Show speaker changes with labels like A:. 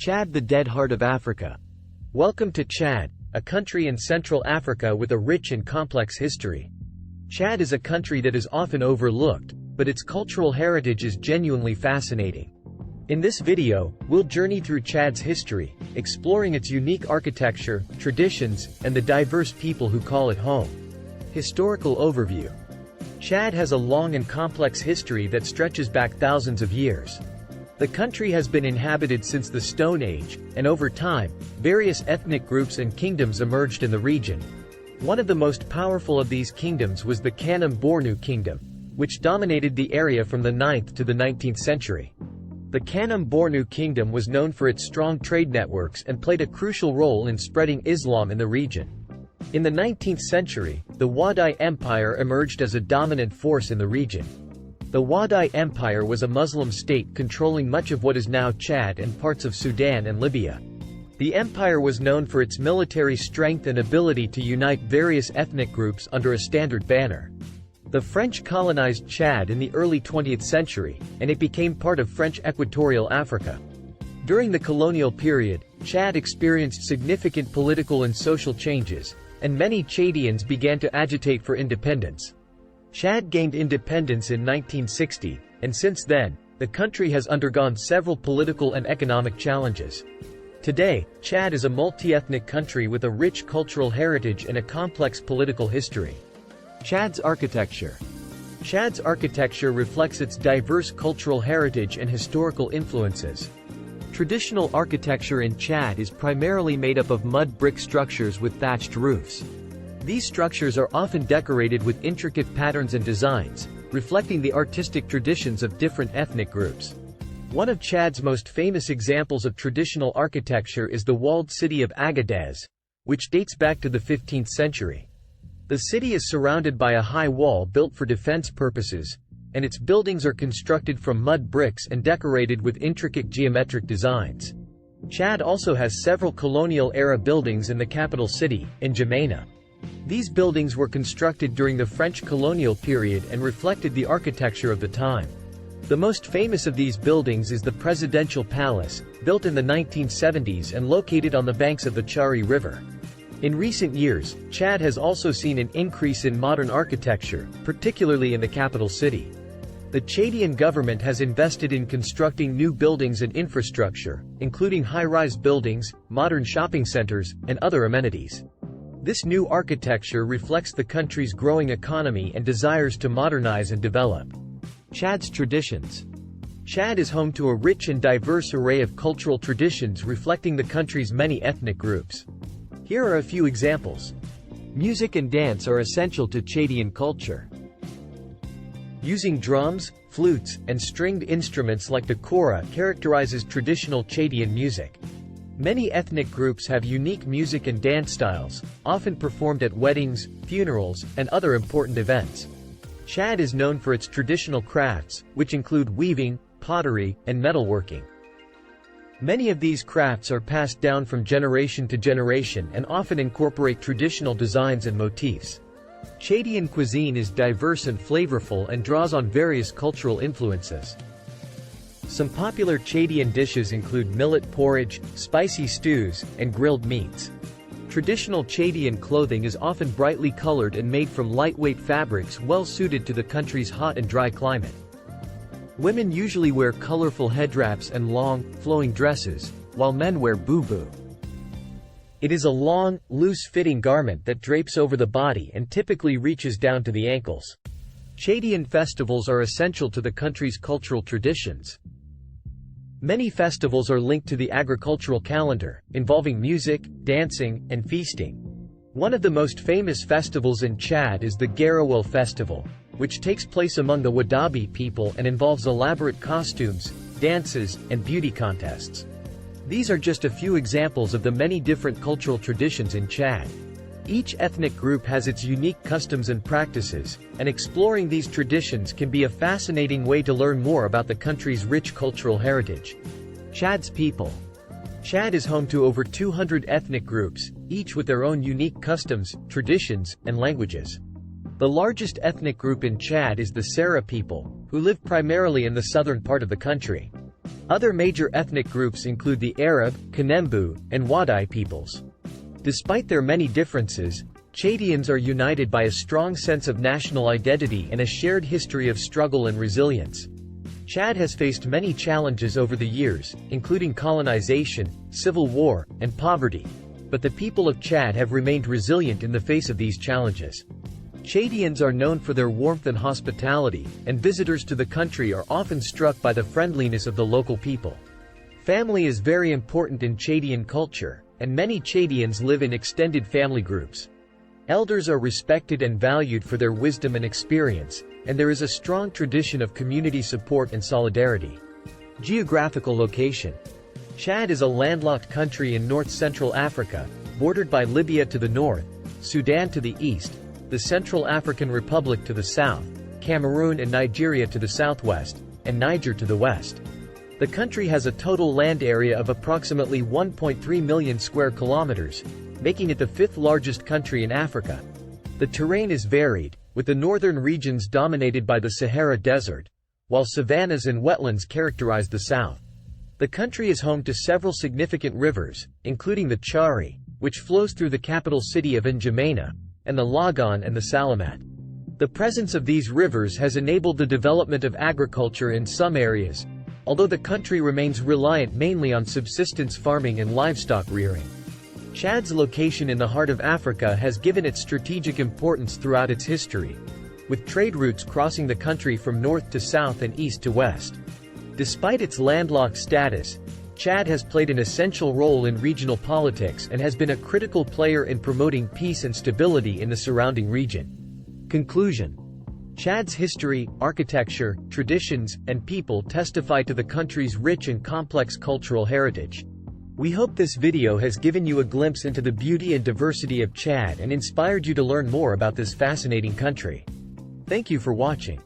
A: Chad, the dead heart of Africa. Welcome to Chad, a country in Central Africa with a rich and complex history. Chad is a country that is often overlooked, but its cultural heritage is genuinely fascinating. In this video, we'll journey through Chad's history, exploring its unique architecture, traditions, and the diverse people who call it home. Historical overview. Chad has a long and complex history that stretches back thousands of years. The country has been inhabited since the Stone Age, and over time, various ethnic groups and kingdoms emerged in the region. One of the most powerful of these kingdoms was the Kanem-Bornu Kingdom, which dominated the area from the 9th to the 19th century. The Kanem-Bornu Kingdom was known for its strong trade networks and played a crucial role in spreading Islam in the region. In the 19th century, the Ouaddai Empire emerged as a dominant force in the region. The Ouaddai Empire was a Muslim state controlling much of what is now Chad and parts of Sudan and Libya. The empire was known for its military strength and ability to unite various ethnic groups under a standard banner. The French colonized Chad in the early 20th century, and it became part of French Equatorial Africa. During the colonial period, Chad experienced significant political and social changes, and many Chadians began to agitate for independence. Chad gained independence in 1960, and since then, the country has undergone several political and economic challenges. Today, Chad is a multi-ethnic country with a rich cultural heritage and a complex political history. Chad's architecture. Chad's architecture reflects its diverse cultural heritage and historical influences. Traditional architecture in Chad is primarily made up of mud brick structures with thatched roofs. These structures are often decorated with intricate patterns and designs, reflecting the artistic traditions of different ethnic groups. One of Chad's most famous examples of traditional architecture is the walled city of Agadez, which dates back to the 15th century. The city is surrounded by a high wall built for defense purposes, and its buildings are constructed from mud bricks and decorated with intricate geometric designs. Chad also has several colonial-era buildings in the capital city, N'Djamena. These buildings were constructed during the French colonial period and reflected the architecture of the time. The most famous of these buildings is the Presidential Palace, built in the 1970s and located on the banks of the Chari River. In recent years, Chad has also seen an increase in modern architecture, particularly in the capital city. The Chadian government has invested in constructing new buildings and infrastructure, including high-rise buildings, modern shopping centers, and other amenities. This new architecture reflects the country's growing economy and desires to modernize and develop. Chad's traditions. Chad is home to a rich and diverse array of cultural traditions reflecting the country's many ethnic groups. Here are a few examples. Music and dance are essential to Chadian culture. Using drums, flutes, and stringed instruments like the kora characterizes traditional Chadian music. Many ethnic groups have unique music and dance styles, often performed at weddings, funerals, and other important events. Chad is known for its traditional crafts, which include weaving, pottery, and metalworking. Many of these crafts are passed down from generation to generation and often incorporate traditional designs and motifs. Chadian cuisine is diverse and flavorful and draws on various cultural influences. Some popular Chadian dishes include millet porridge, spicy stews, and grilled meats. Traditional Chadian clothing is often brightly colored and made from lightweight fabrics well suited to the country's hot and dry climate. Women usually wear colorful headdwraps and long, flowing dresses, while men wear bubu. It is a long, loose-fitting garment that drapes over the body and typically reaches down to the ankles. Chadian festivals are essential to the country's cultural traditions. Many festivals are linked to the agricultural calendar, involving music, dancing, and feasting. One of the most famous festivals in Chad is the Garawal Festival, which takes place among the Wadabi people and involves elaborate costumes, dances, and beauty contests. These are just a few examples of the many different cultural traditions in Chad. Each ethnic group has its unique customs and practices, and exploring these traditions can be a fascinating way to learn more about the country's rich cultural heritage. Chad's people. Chad is home to over 200 ethnic groups, each with their own unique customs, traditions, and languages. The largest ethnic group in Chad is the Sera people, who live primarily in the southern part of the country. Other major ethnic groups include the Arab, Kanem-Bornu, and Ouaddai peoples. Despite their many differences, Chadians are united by a strong sense of national identity and a shared history of struggle and resilience. Chad has faced many challenges over the years, including colonization, civil war, and poverty. But the people of Chad have remained resilient in the face of these challenges. Chadians are known for their warmth and hospitality, and visitors to the country are often struck by the friendliness of the local people. Family is very important in Chadian culture, and many Chadians live in extended family groups. Elders are respected and valued for their wisdom and experience, and there is a strong tradition of community support and solidarity. Geographical location. Chad is a landlocked country in north-central Africa, bordered by Libya to the north, Sudan to the east, the Central African Republic to the south, Cameroon and Nigeria to the southwest, and Niger to the west. The country has a total land area of approximately 1.3 million square kilometers, making it the fifth largest country in Africa. The terrain is varied, with the northern regions dominated by the Sahara Desert, while savannas and wetlands characterize the south. The country is home to several significant rivers, including the Chari, which flows through the capital city of N'Djamena, and the Lagon and the Salamat. The presence of these rivers has enabled the development of agriculture in some areas, although the country remains reliant mainly on subsistence farming and livestock rearing. Chad's location in the heart of Africa has given it strategic importance throughout its history, with trade routes crossing the country from north to south and east to west. Despite its landlocked status, Chad has played an essential role in regional politics and has been a critical player in promoting peace and stability in the surrounding region. Conclusion. Chad's history, architecture, traditions, and people testify to the country's rich and complex cultural heritage. We hope this video has given you a glimpse into the beauty and diversity of Chad and inspired you to learn more about this fascinating country. Thank you for watching.